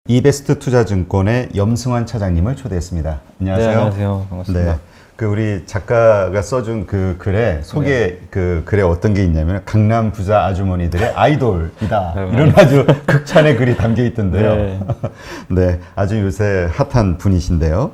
이베스트 투자증권의 염승환 차장님을 초대했습니다. 안녕하세요. 네, 안녕하세요. 반갑습니다. 네, 그 우리 작가가 써준 그 글에 소개 그 글에 어떤 게 있냐면 강남 부자 아주머니들의 아이돌이다. 네, 이런 아주 극찬의 글이 담겨 있던데요. 네. 네, 아주 요새 핫한 분이신데요.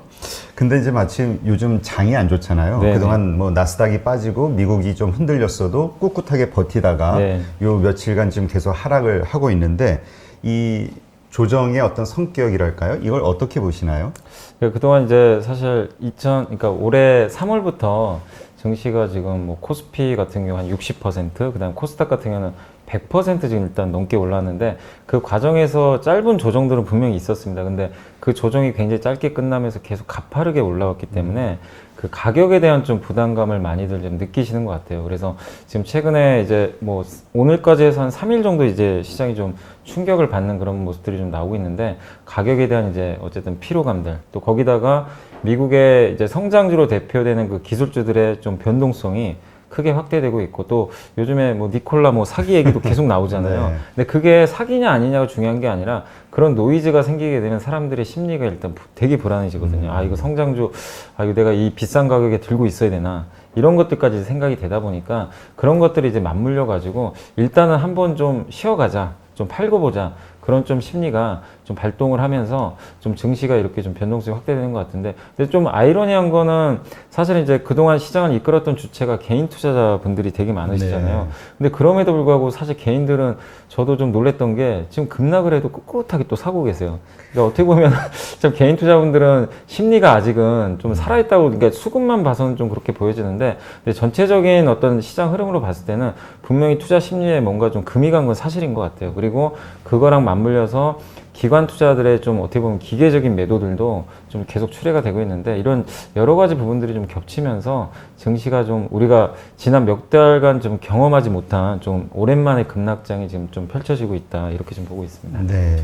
근데 이제 마침 요즘 장이 안 좋잖아요. 네, 그동안 뭐 나스닥이 빠지고 미국이 좀 흔들렸어도 꿋꿋하게 버티다가 네. 요 며칠간 지금 계속 하락을 하고 있는데 이 조정의 어떤 성격이랄까요? 이걸 어떻게 보시나요? 그동안 이제 사실 그러니까 올해 3월부터 증시가 지금 뭐 코스피 같은 경우 한 60%, 그다음 코스닥 같은 경우는 100% 지금 일단 넘게 올랐는데 그 과정에서 짧은 조정들은 분명히 있었습니다. 근데 그 조정이 굉장히 짧게 끝나면서 계속 가파르게 올라왔기 때문에 그 가격에 대한 좀 부담감을 많이들 좀 느끼시는 것 같아요. 그래서 지금 최근에 이제 뭐 오늘까지 해서 한 3일 정도 이제 시장이 좀 충격을 받는 그런 모습들이 좀 나오고 있는데 가격에 대한 이제 어쨌든 피로감들 또 거기다가 미국의 이제 성장주로 대표되는 그 기술주들의 좀 변동성이 크게 확대되고 있고 또 요즘에 뭐 니콜라 뭐 사기 얘기도 계속 나오잖아요. 네. 근데 그게 사기냐 아니냐가 중요한 게 아니라 그런 노이즈가 생기게 되면 사람들의 심리가 일단 되게 불안해지거든요. 아, 이거 성장주, 아, 이거 내가 이 비싼 가격에 들고 있어야 되나. 이런 것들까지 생각이 되다 보니까 그런 것들이 이제 맞물려 가지고 일단은 한번 좀 쉬어가자. 좀 팔고 보자. 그런 좀 심리가 좀 발동을 하면서 좀 증시가 이렇게 좀 변동성이 확대되는 것 같은데, 근데 좀 아이러니한 거는 사실 이제 그동안 시장을 이끌었던 주체가 개인 투자자분들이 되게 많으시잖아요. 네. 근데 그럼에도 불구하고 사실 개인들은 저도 좀 놀랬던 게 지금 급락을 해도 꿋꿋하게 또 사고 계세요. 그러니까 어떻게 보면 참 개인 투자분들은 심리가 아직은 좀 살아있다고, 그러니까 수급만 봐서는 좀 그렇게 보여지는데, 근데 전체적인 어떤 시장 흐름으로 봤을 때는 분명히 투자 심리에 뭔가 좀 금이 간 건 사실인 것 같아요. 그리고 그거랑 맞물려서 기관 투자들의 좀 어떻게 보면 기계적인 매도들도 좀 계속 출회가 되고 있는데, 이런 여러 가지 부분들이 좀 겹치면서 증시가 좀 우리가 지난 몇 달간 좀 경험하지 못한 좀 오랜만에 급락장이 지금 좀 펼쳐지고 있다, 이렇게 좀 보고 있습니다. 네.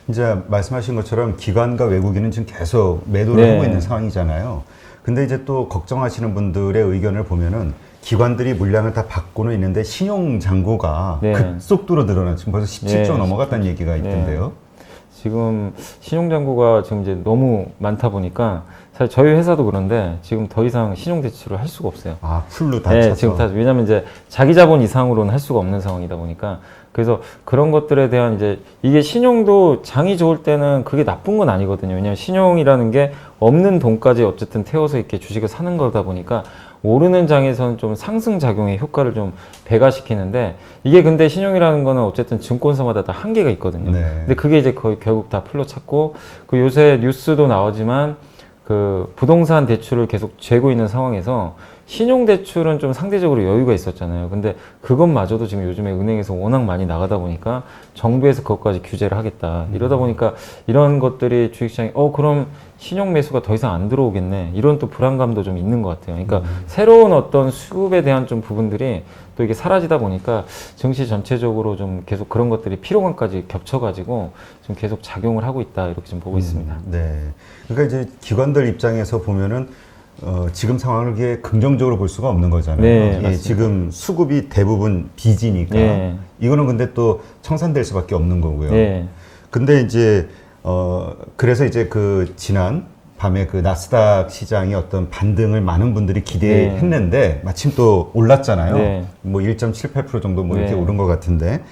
이제 말씀하신 것처럼 기관과 외국인은 지금 계속 매도를 네. 하고 있는 상황이잖아요. 근데 이제 또 걱정하시는 분들의 의견을 보면은 기관들이 물량을 다 받고는 있는데 신용 잔고가 네. 급속도로 늘어나 지금 벌써 17조 네. 넘어갔다는 얘기가 있던데요. 지금 신용잔고가 지금 이제 너무 많다 보니까 사실 저희 회사도 그런데 지금 더 이상 신용대출을 할 수가 없어요. 아, 풀로 다 네, 차서. 지금 다, 왜냐면 이제 자기 자본 이상으로는 할 수가 없는 상황이다 보니까, 그래서 그런 것들에 대한 이제 이게 신용도 장이 좋을 때는 그게 나쁜 건 아니거든요. 왜냐면 신용이라는 게 없는 돈까지 어쨌든 태워서 이렇게 주식을 사는 거다 보니까 오르는 장에서는 좀 상승 작용의 효과를 좀 배가시키는데, 이게 근데 신용이라는 거는 어쨌든 증권사마다 다 한계가 있거든요. 네. 근데 그게 이제 거의 결국 다 풀로 찼고, 그 요새 뉴스도 나오지만 그 부동산 대출을 계속 재고 있는 상황에서 신용대출은 좀 상대적으로 여유가 있었잖아요. 근데 그것마저도 지금 요즘에 은행에서 워낙 많이 나가다 보니까 정부에서 그것까지 규제를 하겠다. 이러다 보니까 이런 것들이 주식시장에 그럼 신용 매수가 더 이상 안 들어오겠네. 이런 또 불안감도 좀 있는 것 같아요. 그러니까 새로운 어떤 수급에 대한 좀 부분들이 또 이게 사라지다 보니까 증시 전체적으로 좀 계속 그런 것들이 피로감까지 겹쳐가지고 좀 계속 작용을 하고 있다. 이렇게 좀 보고 있습니다. 네. 그러니까 이제 기관들 입장에서 보면은 지금 상황을 이게 긍정적으로 볼 수가 없는 거잖아요. 네, 예, 맞습니다. 지금 수급이 대부분 빚이니까 네. 이거는 근데 또 청산될 수밖에 없는 거고요. 네. 근데 이제 그래서 이제 그 지난 밤에 그 나스닥 시장이 어떤 반등을 많은 분들이 기대했는데 마침 또 올랐잖아요. 네. 뭐 1.78% 정도 뭐 이렇게 네. 오른 것 같은데,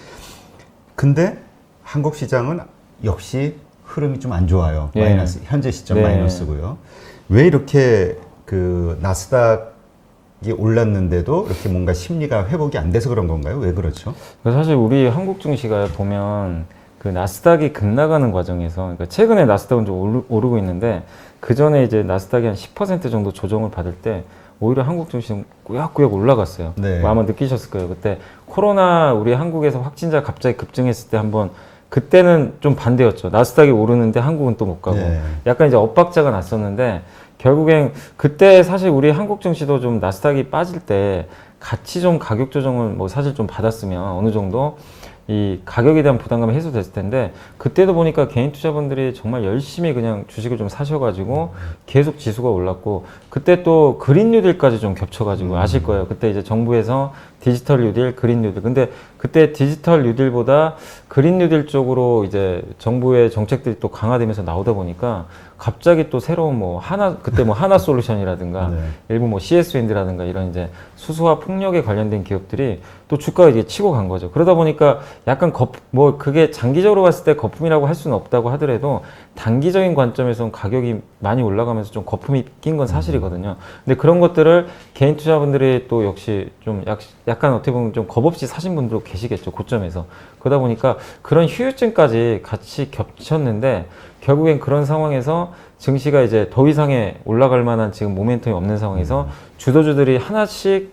근데 한국 시장은 역시 흐름이 좀 안 좋아요. 네. 마이너스, 현재 시점 네. 마이너스고요. 왜 이렇게 그 나스닥이 올랐는데도 이렇게 뭔가 심리가 회복이 안 돼서 그런 건가요? 왜 그렇죠? 사실 우리 한국 증시가 보면 그 나스닥이 급락하는 과정에서, 그러니까 최근에 나스닥은 좀 오르고 있는데 그 전에 이제 나스닥이 한 10% 정도 조정을 받을 때 오히려 한국 증시는 꾸역꾸역 올라갔어요. 네. 뭐 아마 느끼셨을 거예요. 그때 코로나 우리 한국에서 확진자 갑자기 급증했을 때 한번, 그때는 좀 반대였죠. 나스닥이 오르는데 한국은 또 못 가고. 네. 약간 이제 엇박자가 났었는데, 결국엔 그때 사실 우리 한국 증시도 좀 나스닥이 빠질 때 같이 좀 가격 조정을 뭐 사실 좀 받았으면 어느 정도 이 가격에 대한 부담감이 해소됐을 텐데, 그때도 보니까 개인 투자분들이 정말 열심히 그냥 주식을 좀 사셔가지고 계속 지수가 올랐고, 그때 또 그린 뉴딜까지 좀 겹쳐가지고 아실 거예요. 그때 이제 정부에서 디지털 뉴딜, 그린 뉴딜. 근데 그때 디지털 뉴딜보다 그린 뉴딜 쪽으로 이제 정부의 정책들이 또 강화되면서 나오다 보니까 갑자기 또 새로운 뭐 그때 뭐 하나 솔루션이라든가 네. 일부 뭐 CS윈드라든가 이런 이제 수소와 풍력에 관련된 기업들이 또 주가가 이제 치고 간 거죠. 그러다 보니까 약간 뭐 그게 장기적으로 봤을 때 거품이라고 할 수는 없다고 하더라도 단기적인 관점에서는 가격이 많이 올라가면서 좀 거품이 낀 건 사실이거든요. 근데 그런 것들을 개인 투자분들이 또 역시 좀 약간 어떻게 보면 좀 겁 없이 사신 분들도 계시겠죠. 고점에서. 그러다 보니까 그런 휴유증까지 같이 겹쳤는데 결국엔 그런 상황에서 증시가 이제 더 이상의 올라갈 만한 지금 모멘텀이 없는 상황에서 주도주들이 하나씩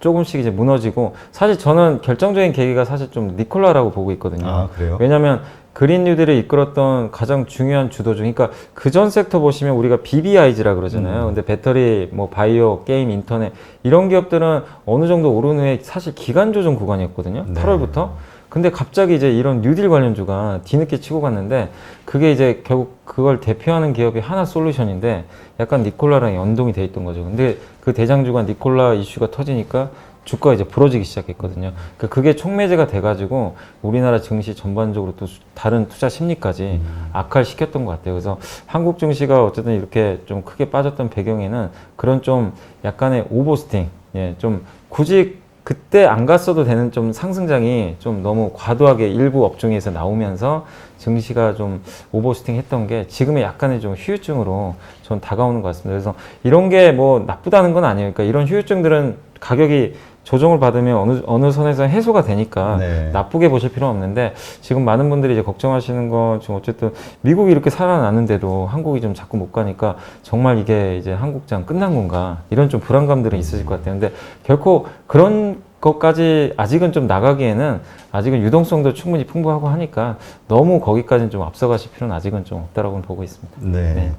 조금씩 이제 무너지고, 사실 저는 결정적인 계기가 사실 좀 니콜라라고 보고 있거든요. 아, 그래요? 왜냐하면 그린 뉴딜을 이끌었던 가장 중요한 주도주, 그러니까 그전 섹터 보시면 우리가 BBIG라 그러잖아요. 근데 배터리, 뭐 바이오, 게임, 인터넷 이런 기업들은 어느 정도 오른 후에 사실 기간 조정 구간이었거든요. 네. 8월부터. 근데 갑자기 이제 이런 뉴딜 관련주가 뒤늦게 치고 갔는데, 그게 이제 결국 그걸 대표하는 기업이 하나 솔루션인데 약간 니콜라랑 연동이 돼 있던 거죠. 근데 그 대장주가 니콜라 이슈가 터지니까 주가가 이제 부러지기 시작했거든요. 그러니까 그게 촉매제가 돼가지고 우리나라 증시 전반적으로 또 다른 투자 심리까지 악화시켰던 것 같아요. 그래서 한국 증시가 어쨌든 이렇게 좀 크게 빠졌던 배경에는 그런 좀 약간의 오버스팅, 예, 좀 굳이 그때 안 갔어도 되는 좀 상승장이 좀 너무 과도하게 일부 업종에서 나오면서 증시가 좀 오버스팅 했던 게 지금의 약간의 좀 휴유증으로 전 다가오는 것 같습니다. 그래서 이런 게 뭐 나쁘다는 건 아니에요. 그러니까 이런 휴유증들은 가격이 조정을 받으면 어느 선에서 해소가 되니까 네. 나쁘게 보실 필요는 없는데, 지금 많은 분들이 이제 걱정하시는 건 지금 어쨌든 미국이 이렇게 살아나는데도 한국이 좀 자꾸 못 가니까 정말 이게 이제 한국장 끝난 건가, 이런 좀 불안감들은 있으실 것 같아요. 근데 결코 그런 것까지 아직은 좀 나가기에는 아직은 유동성도 충분히 풍부하고 하니까 너무 거기까지는 좀 앞서가실 필요는 아직은 좀 없다라고 보고 있습니다. 네. 네.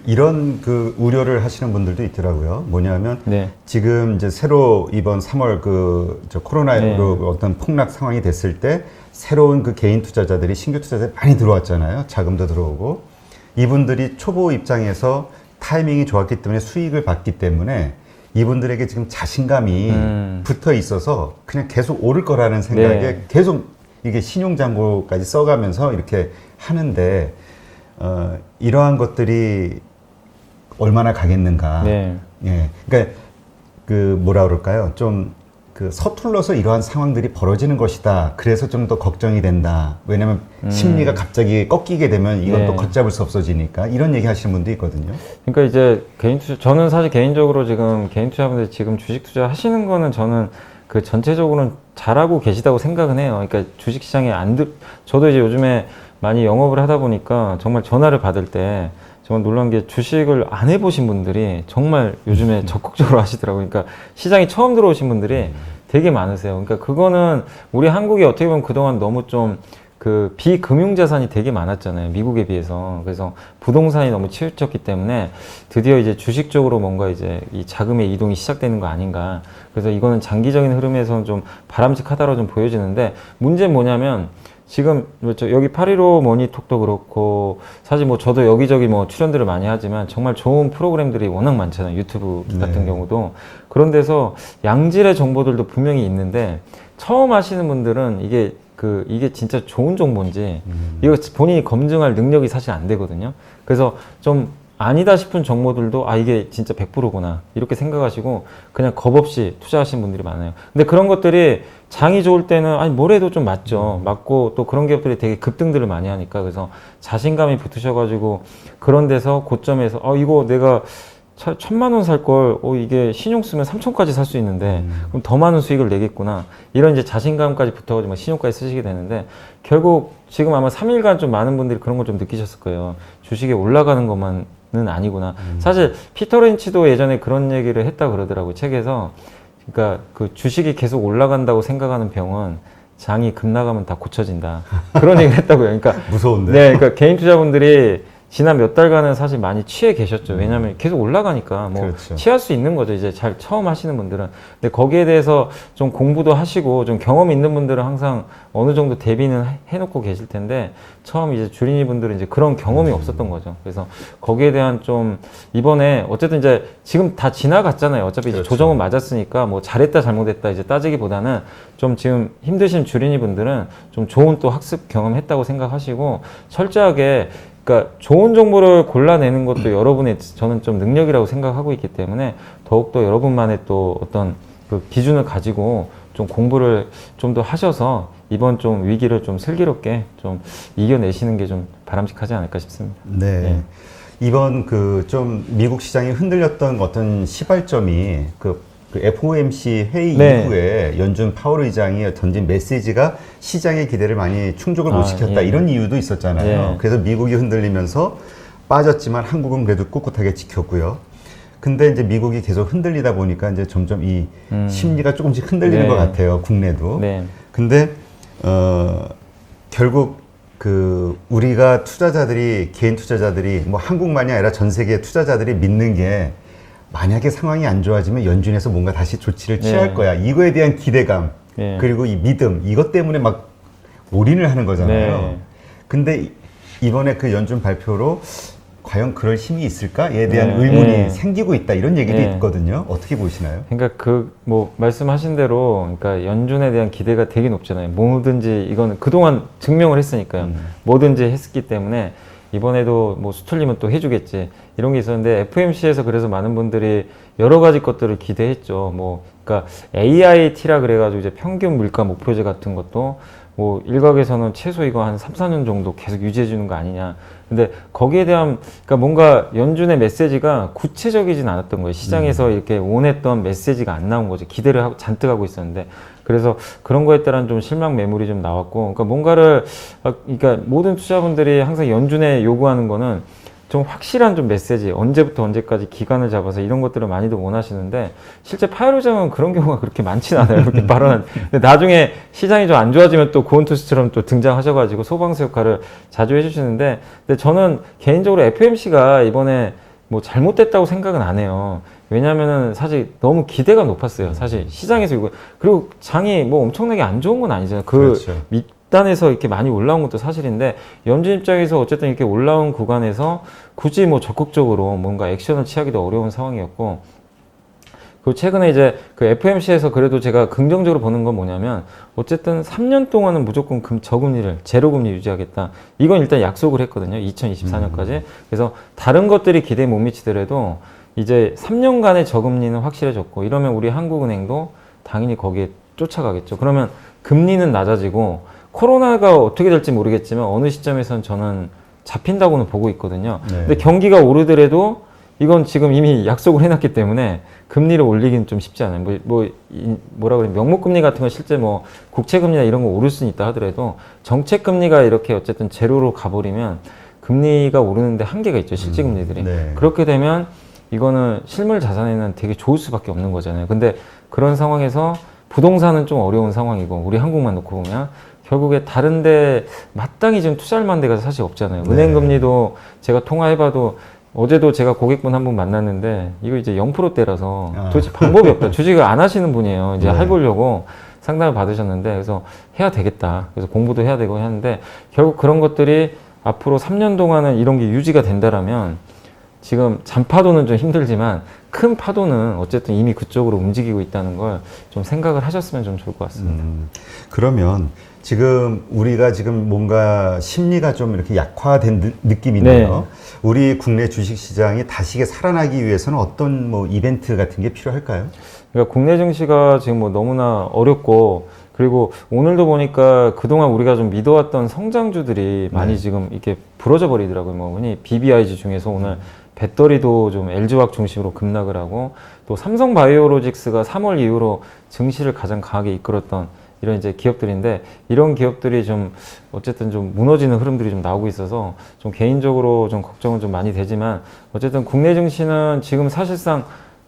이런 우려를 하시는 분들도 있더라고요. 뭐냐면 네. 지금 이제 새로 이번 3월 코로나로 네. 어떤 폭락 상황이 됐을 때 새로운 그 개인 투자자들이, 신규 투자자들이 많이 들어왔잖아요. 자금도 들어오고. 이분들이 초보 입장에서 타이밍이 좋았기 때문에 수익을 받기 때문에 이분들에게 지금 자신감이 붙어 있어서 그냥 계속 오를 거라는 생각에 네. 계속 이게 신용잔고까지 써가면서 이렇게 하는데, 이러한 것들이 얼마나 가겠는가. 네. 예. 그러니까 뭐라 그럴까요? 좀 서툴러서 이러한 상황들이 벌어지는 것이다. 그래서 좀 더 걱정이 된다. 왜냐면 심리가 갑자기 꺾이게 되면 이건 네. 또 걷잡을 수 없어지니까, 이런 얘기 하시는 분도 있거든요. 그러니까 이제 저는 사실 개인적으로 지금 개인 투자분들 지금 주식 투자 하시는 거는 저는 그 전체적으로는 잘하고 계시다고 생각은 해요. 그러니까 주식 시장에 저도 이제 요즘에 많이 영업을 하다 보니까 정말 전화를 받을 때 정말 놀란 게, 주식을 안 해보신 분들이 정말 요즘에 적극적으로 하시더라고요. 그러니까 시장에 처음 들어오신 분들이 되게 많으세요. 그러니까 그거는 우리 한국이 어떻게 보면 그동안 너무 좀 비금융 자산이 되게 많았잖아요. 미국에 비해서. 그래서 부동산이 너무 치우쳤기 때문에 드디어 이제 주식 쪽으로 뭔가 이제 이 자금의 이동이 시작되는 거 아닌가. 그래서 이거는 장기적인 흐름에서는 좀 바람직하다고 좀 보여지는데, 문제는 뭐냐면 지금 여기 815 머니톡도 그렇고 사실 뭐 저도 여기저기 뭐 출연들을 많이 하지만 정말 좋은 프로그램들이 워낙 많잖아요. 유튜브 같은 경우도. 그런 데서 양질의 정보들도 분명히 있는데, 처음 하시는 분들은 이게 진짜 좋은 정보인지 이거 본인이 검증할 능력이 사실 안 되거든요. 그래서 좀 아니다 싶은 정보들도 이게 진짜 100%구나 이렇게 생각하시고 그냥 겁 없이 투자하시는 분들이 많아요. 근데 그런 것들이 장이 좋을 때는 뭐래도 좀 맞죠. 맞고 또 그런 기업들이 되게 급등들을 많이 하니까, 그래서 자신감이 붙으셔가지고 그런 데서 고점에서 이거 내가 1,000만 원 살 걸, 이게 신용 쓰면 3,000까지 살 수 있는데, 그럼 더 많은 수익을 내겠구나. 이런 이제 자신감까지 붙어가지고 신용까지 쓰시게 되는데, 결국 지금 아마 3일간 좀 많은 분들이 그런 걸 좀 느끼셨을 거예요. 주식이 올라가는 것만은 아니구나. 사실 피터 린치도 예전에 그런 얘기를 했다 그러더라고요. 책에서. 그러니까 그 주식이 계속 올라간다고 생각하는 병은 장이 급나가면 다 고쳐진다. 그런 얘기를 했다고요. 그러니까 무서운데. 네, 그러니까 개인 투자분들이 지난 몇 달간은 사실 많이 취해 계셨죠. 왜냐하면 계속 올라가니까 뭐 그렇죠. 취할 수 있는 거죠. 이제 잘 처음 하시는 분들은. 근데 거기에 대해서 좀 공부도 하시고 좀 경험 있는 분들은 항상 어느 정도 대비는 해놓고 계실 텐데 처음 이제 주린이 분들은 이제 그런 경험이 없었던 거죠. 그래서 거기에 대한 좀 이번에 어쨌든 이제 지금 다 지나갔잖아요. 어차피 이제 그렇죠. 조정은 맞았으니까 뭐 잘했다 잘못했다 이제 따지기보다는 좀 지금 힘드신 주린이 분들은 좀 좋은 또 학습 경험했다고 생각하시고 철저하게 그러니까 좋은 정보를 골라내는 것도 여러분의 저는 좀 능력이라고 생각하고 있기 때문에 더욱더 여러분만의 또 어떤 그 기준을 가지고 좀 공부를 좀 더 하셔서 이번 좀 위기를 좀 슬기롭게 좀 이겨내시는 게 좀 바람직하지 않을까 싶습니다. 네. 이번 그 좀 미국 시장이 흔들렸던 어떤 시발점이 그 FOMC 회의 네. 이후에 연준 파월 의장이 던진 메시지가 시장의 기대를 많이 충족을 못 시켰다 예. 이런 이유도 있었잖아요. 예. 그래서 미국이 흔들리면서 빠졌지만 한국은 그래도 꿋꿋하게 지켰고요. 근데 이제 미국이 계속 흔들리다 보니까 이제 점점 이 심리가 조금씩 흔들리는 네. 것 같아요. 국내도. 네. 근데 결국 그 우리가 투자자들이 개인 투자자들이 뭐 한국만이 아니라 전 세계 투자자들이 믿는 게 만약에 상황이 안 좋아지면 연준에서 뭔가 다시 조치를 취할 네. 거야. 이거에 대한 기대감 네. 그리고 이 믿음 이것 때문에 막 올인을 하는 거잖아요. 네. 근데 이번에 그 연준 발표로 과연 그럴 힘이 있을까에 대한 네. 의문이 네. 생기고 있다 이런 얘기도 네. 있거든요. 어떻게 보시나요? 그러니까 그 뭐 말씀하신 대로 그러니까 연준에 대한 기대가 되게 높잖아요. 뭐든지 이거는 그동안 증명을 했으니까요. 뭐든지 했기 때문에 이번에도 뭐 수틀리면 또 해주겠지 이런 게 있었는데 FMC에서 그래서 많은 분들이 여러 가지 것들을 기대했죠. 뭐 그러니까 AIT라 그래가지고 이제 평균 물가 목표제 같은 것도 뭐 일각에서는 최소 이거 한 3, 4년 정도 계속 유지해 주는 거 아니냐. 근데 거기에 대한 그러니까 뭔가 연준의 메시지가 구체적이진 않았던 거예요. 시장에서 이렇게 원했던 메시지가 안 나온 거죠. 기대를 하고 잔뜩 하고 있었는데 그래서 그런 거에 따른 좀 실망 매물이 좀 나왔고 그러니까 뭔가를 그러니까 모든 투자분들이 항상 연준에 요구하는 거는 좀 확실한 좀 메시지 언제부터 언제까지 기간을 잡아서 이런 것들을 많이들 원하시는데 실제 파월 의장은 그런 경우가 그렇게 많지는 않아요. 그렇게 발언한. 근데 나중에 시장이 좀 안 좋아지면 또 고원투스처럼 또 등장하셔가지고 소방수 역할을 자주 해주시는데 근데 저는 개인적으로 FMC가 이번에 뭐 잘못됐다고 생각은 안 해요. 왜냐면은 사실 너무 기대가 높았어요. 사실 시장에서 이거 그리고 장이 뭐 엄청나게 안 좋은 건 아니잖아요. 그렇죠. 밑단에서 이렇게 많이 올라온 것도 사실인데 연준 입장에서 어쨌든 이렇게 올라온 구간에서 굳이 뭐 적극적으로 뭔가 액션을 취하기도 어려운 상황이었고 그리고 최근에 이제 그 FMC에서 그래도 제가 긍정적으로 보는 건 뭐냐면 어쨌든 3년 동안은 무조건 저금리를 제로금리 유지하겠다. 이건 일단 약속을 했거든요. 2024년까지. 그래서 다른 것들이 기대에 못 미치더라도 이제 3년간의 저금리는 확실해졌고 이러면 우리 한국은행도 당연히 거기에 쫓아가겠죠. 그러면 금리는 낮아지고 코로나가 어떻게 될지 모르겠지만 어느 시점에서는 저는 잡힌다고는 보고 있거든요. 네. 근데 경기가 오르더라도 이건 지금 이미 약속을 해놨기 때문에 금리를 올리긴 좀 쉽지 않아요. 뭐라 그래 명목금리 같은 건 실제 뭐 국채금리나 이런 거 오를 수는 있다 하더라도 정책금리가 이렇게 어쨌든 제로로 가버리면 금리가 오르는데 한계가 있죠. 실질금리들이. 네. 그렇게 되면 이거는 실물 자산에는 되게 좋을 수밖에 없는 거잖아요. 근데 그런 상황에서 부동산은 좀 어려운 상황이고 우리 한국만 놓고 보면 결국에 다른데 마땅히 지금 투자할 만한 데가 사실 없잖아요. 네. 은행금리도 제가 통화해봐도 어제도 제가 고객분 한 분 만났는데 이거 이제 0%대라서 도대체 방법이 없다. 주식을 안 하시는 분이에요. 이제 네. 해보려고 상담을 받으셨는데 그래서 해야 되겠다. 그래서 공부도 해야 되고 하는데 결국 그런 것들이 앞으로 3년 동안은 이런 게 유지가 된다라면 지금 잔파도는 좀 힘들지만 큰 파도는 어쨌든 이미 그쪽으로 움직이고 있다는 걸 좀 생각을 하셨으면 좀 좋을 것 같습니다. 그러면 지금 우리가 지금 뭔가 심리가 좀 이렇게 약화된 느낌이네요. 네. 우리 국내 주식시장이 다시 살아나기 위해서는 어떤 뭐 이벤트 같은 게 필요할까요? 그러니까 국내 증시가 지금 뭐 너무나 어렵고 그리고 오늘도 보니까 그동안 우리가 좀 믿어왔던 성장주들이 많이 네. 지금 이렇게 부러져 버리더라고요. 뭐 흔히 BBIG 중에서 오늘 배터리도 좀 LG화학 중심으로 급락을 하고 또 삼성바이오로직스가 3월 이후로 증시를 가장 강하게 이끌었던 이런 이제 기업들인데 이런 기업들이 좀 어쨌든 좀 무너지는 흐름들이 좀 나오고 있어서 좀 개인적으로 좀 걱정은 좀 많이 되지만 어쨌든 국내 증시는 지금 사실상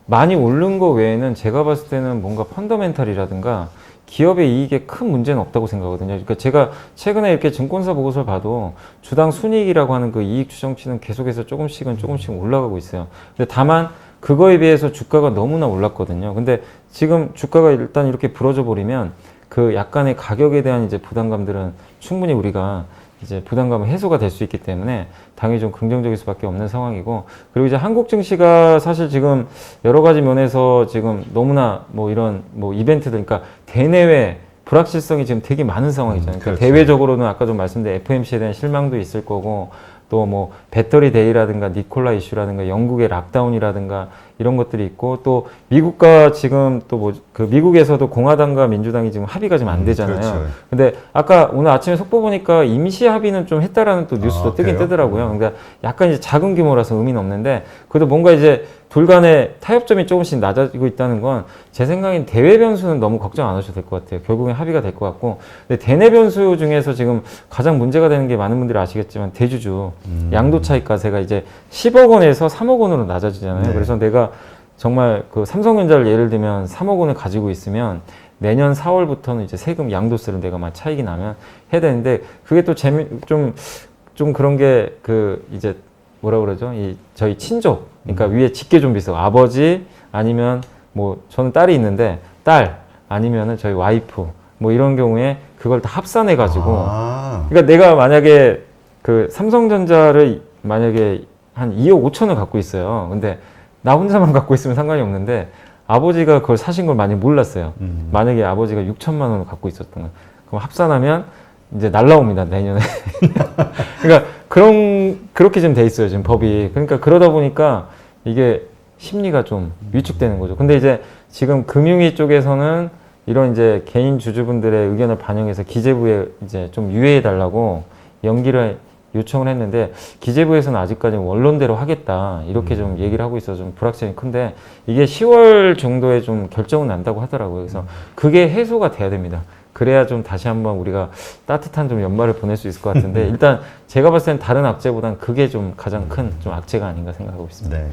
많이 오른 거 외에는 제가 봤을 때는 뭔가 펀더멘탈이라든가 기업의 이익에 큰 문제는 없다고 생각하거든요. 그러니까 제가 최근에 이렇게 증권사 보고서를 봐도 주당 순이익이라고 하는 그 이익 추정치는 계속해서 조금씩 올라가고 있어요. 근데 다만 그거에 비해서 주가가 너무나 올랐거든요. 근데 지금 주가가 일단 이렇게 부러져 버리면 그 약간의 가격에 대한 이제 부담감들은 충분히 우리가 이제 부담감은 해소가 될 수 있기 때문에 당연히 좀 긍정적일 수밖에 없는 상황이고, 그리고 이제 한국 증시가 사실 지금 여러 가지 면에서 지금 너무나 뭐 이런 뭐 이벤트들, 그러니까 대내외 불확실성이 지금 되게 많은 상황이잖아요. 그러니까 그렇죠. 대외적으로는 아까 좀 말씀드린 FMC에 대한 실망도 있을 거고, 또 뭐 배터리 데이라든가 니콜라 이슈라든가 영국의 락다운이라든가 이런 것들이 있고, 또 미국과 지금 또 뭐 그 미국에서도 공화당과 민주당이 지금 합의가 지금 안 되잖아요. 그렇죠. 근데 아까 오늘 아침에 속보 보니까 임시 합의는 좀 했다라는 또 뉴스도 뜨긴 그래요? 뜨더라고요. 그러니까 약간 이제 작은 규모라서 의미는 없는데, 그래도 뭔가 이제 둘 간의 타협점이 조금씩 낮아지고 있다는 건 제 생각엔 대외 변수는 너무 걱정 안 하셔도 될 것 같아요. 결국엔 합의가 될 것 같고, 근데 대내 변수 중에서 지금 가장 문제가 되는 게 많은 분들이 아시겠지만 대주주 양도 차익과세가 이제 10억 원에서 3억 원으로 낮아지잖아요. 네. 그래서 내가 정말 그 삼성전자를 예를 들면 3억 원을 가지고 있으면 내년 4월부터는 이제 세금 양도세를 내가 막 차익이 나면 해야 되는데, 그게 또 좀 그런 게 그 이제 뭐라 그러죠? 이 저희 친족, 그러니까 위에 직계 좀 비슷하고 아버지 아니면 뭐 저는 딸이 있는데 딸 아니면은 저희 와이프 뭐 이런 경우에 그걸 다 합산해 가지고 그러니까 내가 만약에 그 삼성전자를 만약에 한 2억 5천을 갖고 있어요. 근데 나 혼자만 갖고 있으면 상관이 없는데 아버지가 그걸 사신 걸 많이 몰랐어요. 만약에 아버지가 6천만 원을 갖고 있었던 거예요. 그럼 합산하면 이제 날라옵니다, 내년에. 그러니까 그렇게 좀 돼 있어요, 지금 법이. 그러니까 그러다 보니까 이게 심리가 좀 위축되는 거죠. 근데 이제 지금 금융위 쪽에서는 이런 이제 개인 주주분들의 의견을 반영해서 기재부에 이제 좀 유예해 달라고 연기를 요청을 했는데, 기재부에서는 아직까지 원론대로 하겠다 이렇게 좀 얘기를 하고 있어서 좀 불확실성이 큰데, 이게 10월 정도에 좀 결정은 난다고 하더라고요. 그래서 그게 해소가 돼야 됩니다. 그래야 좀 다시 한번 우리가 따뜻한 좀 연말을 보낼 수 있을 것 같은데, 일단 제가 봤을 땐 다른 악재보단 그게 좀 가장 큰 좀 악재가 아닌가 생각하고 있습니다. 네.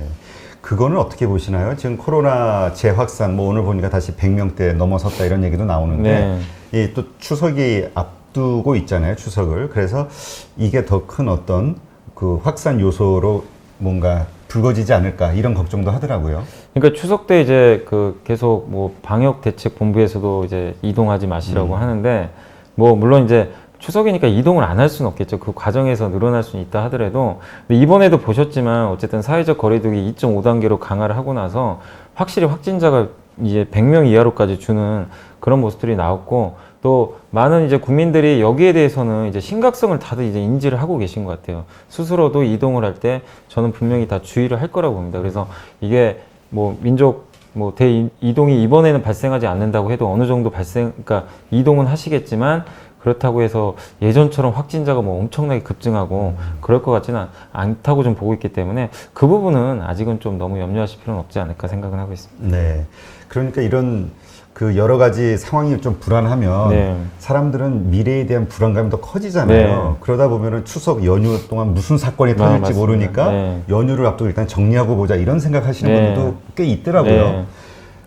그거는 어떻게 보시나요? 지금 코로나 재확산, 뭐 오늘 보니까 다시 100명대 넘어섰다 이런 얘기도 나오는데, 이 또 추석이 앞두고 있잖아요, 추석을. 그래서 이게 더 큰 어떤 그 확산 요소로 뭔가 불거지지 않을까 이런 걱정도 하더라고요. 그러니까 추석 때 이제 그 계속 뭐 방역 대책 본부에서도 이제 이동하지 마시라고 하는데, 뭐 물론 이제 추석이니까 이동을 안 할 수는 없겠죠. 그 과정에서 늘어날 수는 있다 하더라도, 근데 이번에도 보셨지만 어쨌든 사회적 거리두기 2.5단계로 강화를 하고 나서 확실히 확진자가 이제 100명 이하로까지 주는 그런 모습들이 나왔고, 또 많은 이제 국민들이 여기에 대해서는 이제 심각성을 다들 이제 인지를 하고 계신 것 같아요. 스스로도 이동을 할 때 저는 분명히 다 주의를 할 거라고 봅니다. 그래서 이게 뭐 민족 뭐 대이동이 이번에는 발생하지 않는다고 해도 어느 정도 그러니까 이동은 하시겠지만, 그렇다고 해서 예전처럼 확진자가 뭐 엄청나게 급증하고 그럴 것 같지는 않다고 좀 보고 있기 때문에, 그 부분은 아직은 좀 너무 염려하실 필요는 없지 않을까 생각은 하고 있습니다. 네. 그러니까 이런 그 여러 가지 상황이 좀 불안하면 네. 사람들은 미래에 대한 불안감이 더 커지잖아요. 네. 그러다 보면은 추석 연휴 동안 무슨 사건이 터질지 맞습니다. 모르니까 네. 연휴를 앞두고 일단 정리하고 보자 이런 생각하시는 네. 분들도 꽤 있더라고요.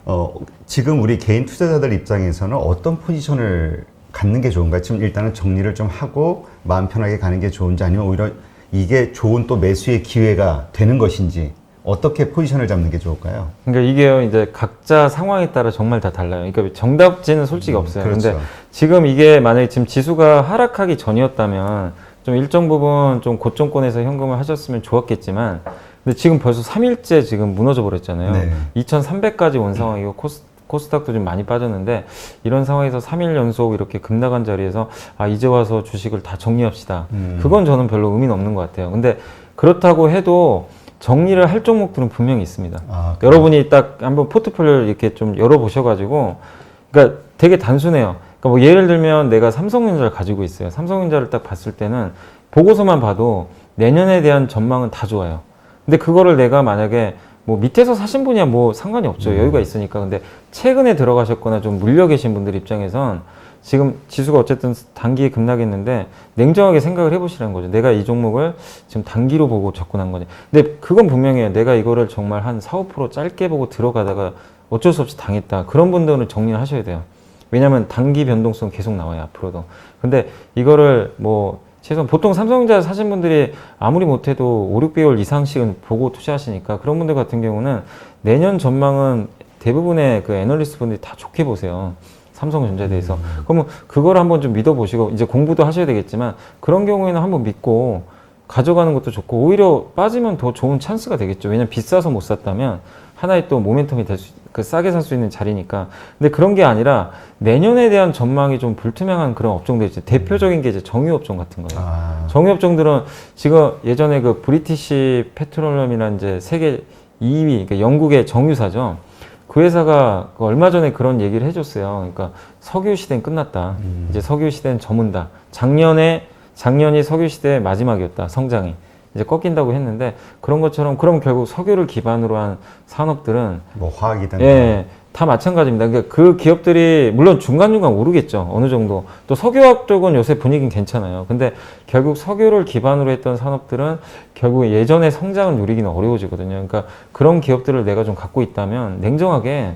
네. 지금 우리 개인 투자자들 입장에서는 어떤 포지션을 갖는 게 좋은가요? 지금 일단은 정리를 좀 하고 마음 편하게 가는 게 좋은지, 아니면 오히려 이게 좋은 또 매수의 기회가 되는 것인지, 어떻게 포지션을 잡는 게 좋을까요? 그러니까 이게요, 이제 각자 상황에 따라 정말 다 달라요. 그러니까 정답지는 솔직히 없어요. 그렇죠. 근데 지금 이게 만약에 지금 지수가 하락하기 전이었다면 좀 일정 부분 좀 고점권에서 현금을 하셨으면 좋았겠지만, 근데 지금 벌써 3일째 지금 무너져 버렸잖아요. 네. 2300까지 온 상황이고 코스닥도 좀 많이 빠졌는데, 이런 상황에서 3일 연속 이렇게 급락한 자리에서 이제 와서 주식을 다 정리합시다. 그건 저는 별로 의미는 없는 것 같아요. 근데 그렇다고 해도 정리를 할 종목들은 분명히 있습니다. 여러분이 딱 한번 포트폴리오를 이렇게 좀 열어보셔가지고, 그러니까 되게 단순해요. 그러니까 뭐 예를 들면 내가 삼성전자를 가지고 있어요. 삼성전자를 딱 봤을 때는 보고서만 봐도 내년에 대한 전망은 다 좋아요. 근데 그거를 내가 만약에 뭐 밑에서 사신 분이야 뭐 상관이 없죠. 여유가 있으니까. 근데 최근에 들어가셨거나 좀 물려 계신 분들 입장에선 지금 지수가 어쨌든 단기에 급락했는데 냉정하게 생각을 해보시라는 거죠. 내가 이 종목을 지금 단기로 보고 접근한 거지. 근데 그건 분명해요. 내가 이거를 정말 한 4, 5% 짧게 보고 들어가다가 어쩔 수 없이 당했다. 그런 분들은 정리를 하셔야 돼요. 왜냐하면 단기 변동성 계속 나와요 앞으로도. 근데 이거를 뭐 최소한 보통 삼성전자 사신 분들이 아무리 못해도 5, 6개월 이상씩은 보고 투자하시니까 그런 분들 같은 경우는 내년 전망은 대부분의 그 애널리스트 분들이 다 좋게 보세요. 삼성전자에 대해서. 그러면 그걸 한번 좀 믿어보시고 이제 공부도 하셔야 되겠지만 그런 경우에는 한번 믿고 가져가는 것도 좋고 오히려 빠지면 더 좋은 찬스가 되겠죠. 왜냐면 비싸서 못 샀다면 하나의 또 모멘텀이 될 수, 그 싸게 살 수 있는 자리니까. 근데 그런 게 아니라 내년에 대한 전망이 좀 불투명한 그런 업종들 있죠. 대표적인 게 이제 정유업종 같은 거예요. 정유업종들은 지금 예전에 그 브리티시 페트롤리엄이라는 이제 세계 2위, 그러니까 영국의 정유사죠. 그 회사가 얼마 전에 그런 얘기를 해줬어요. 그러니까 석유 시대는 끝났다. 이제 석유 시대는 저문다. 작년이 석유 시대의 마지막이었다. 성장이. 이제 꺾인다고 했는데 그런 것처럼 그럼 결국 석유를 기반으로 한 산업들은 뭐 화학이든 예, 다 마찬가지입니다. 그러니까 그 기업들이 물론 중간중간 오르겠죠. 어느 정도. 또 석유화학 쪽은 요새 분위기는 괜찮아요. 근데 결국 석유를 기반으로 했던 산업들은 결국 예전의 성장을 누리기는 어려워지거든요. 그러니까 그런 기업들을 내가 좀 갖고 있다면 냉정하게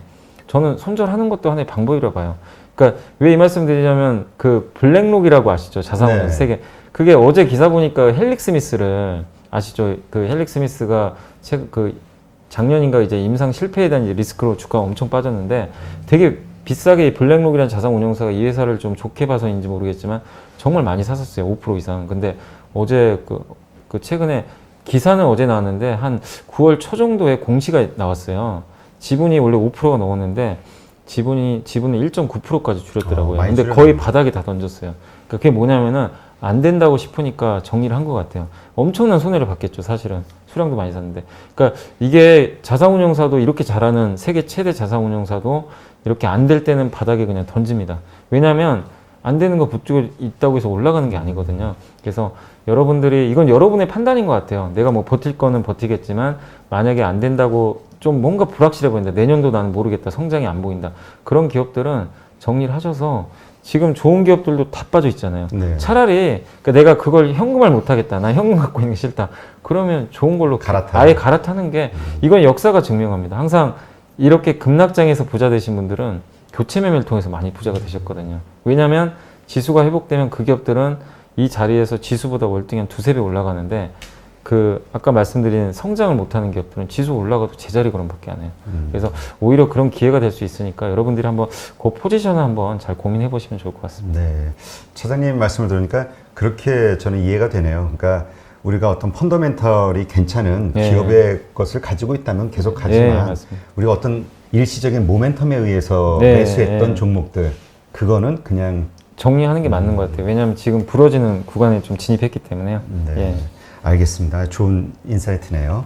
저는 손절하는 것도 하나의 방법이라고 봐요. 그러니까 왜 이 말씀 드리냐면 그 블랙록이라고 아시죠? 자산운용 네. 세계. 그게 어제 기사 보니까 헬릭 스미스를 아시죠? 그 헬릭 스미스가 작년인가 이제 임상 실패에 대한 이제 리스크로 주가가 엄청 빠졌는데 되게 비싸게 이 블랙록이라는 자산운용사가 이 회사를 좀 좋게 봐서인지 모르겠지만 정말 많이 샀었어요. 5% 이상. 근데 어제 그 최근에 기사는 어제 나왔는데 한 9월 초 정도에 공시가 나왔어요. 지분이 원래 5%가 넘었는데 지분은 1.9%까지 줄였더라고요. 많이 근데 줄였네. 거의 바닥에 다 던졌어요. 그러니까 그게 뭐냐면은 안 된다고 싶으니까 정리를 한 것 같아요. 엄청난 손해를 봤겠죠, 사실은. 수량도 많이 샀는데. 그러니까 이게 자산운용사도 이렇게 잘하는 세계 최대 자산운용사도 이렇게 안 될 때는 바닥에 그냥 던집니다. 왜냐하면 안 되는 거 붙고 있다고 해서 올라가는 게 아니거든요. 그래서 여러분들이 이건 여러분의 판단인 것 같아요. 내가 뭐 버틸 거는 버티겠지만 만약에 안 된다고 좀 뭔가 불확실해 보인다. 내년도 나는 모르겠다. 성장이 안 보인다. 그런 기업들은 정리를 하셔서 지금 좋은 기업들도 다 빠져 있잖아요. 네. 차라리 그러니까 내가 그걸 현금화를 못하겠다. 나 현금 갖고 있는 게 싫다. 그러면 좋은 걸로 아예 갈아타는 게 이건 역사가 증명합니다. 항상 이렇게 급락장에서 부자 되신 분들은 교체 매매를 통해서 많이 부자가 되셨거든요. 왜냐하면 지수가 회복되면 그 기업들은 이 자리에서 지수보다 월등히 한 2~3배 올라가는데 그 아까 말씀드린 성장을 못하는 기업들은 지수 올라가도 제자리 걸음밖에 안 해요. 그래서 오히려 그런 기회가 될 수 있으니까 여러분들이 한번 그 포지션을 한번 잘 고민해 보시면 좋을 것 같습니다. 네. 차장님 말씀을 들으니까 그렇게 저는 이해가 되네요. 그러니까 우리가 어떤 펀더멘털이 괜찮은 네. 기업의 것을 가지고 있다면 계속 가지만 맞습니다. 우리가 어떤 일시적인 모멘텀에 의해서 네, 매수했던 네. 종목들 그거는 그냥 정리하는 게 맞는 것 같아요. 왜냐하면 지금 부러지는 구간에 좀 진입했기 때문에요. 네. 예. 알겠습니다. 좋은 인사이트네요.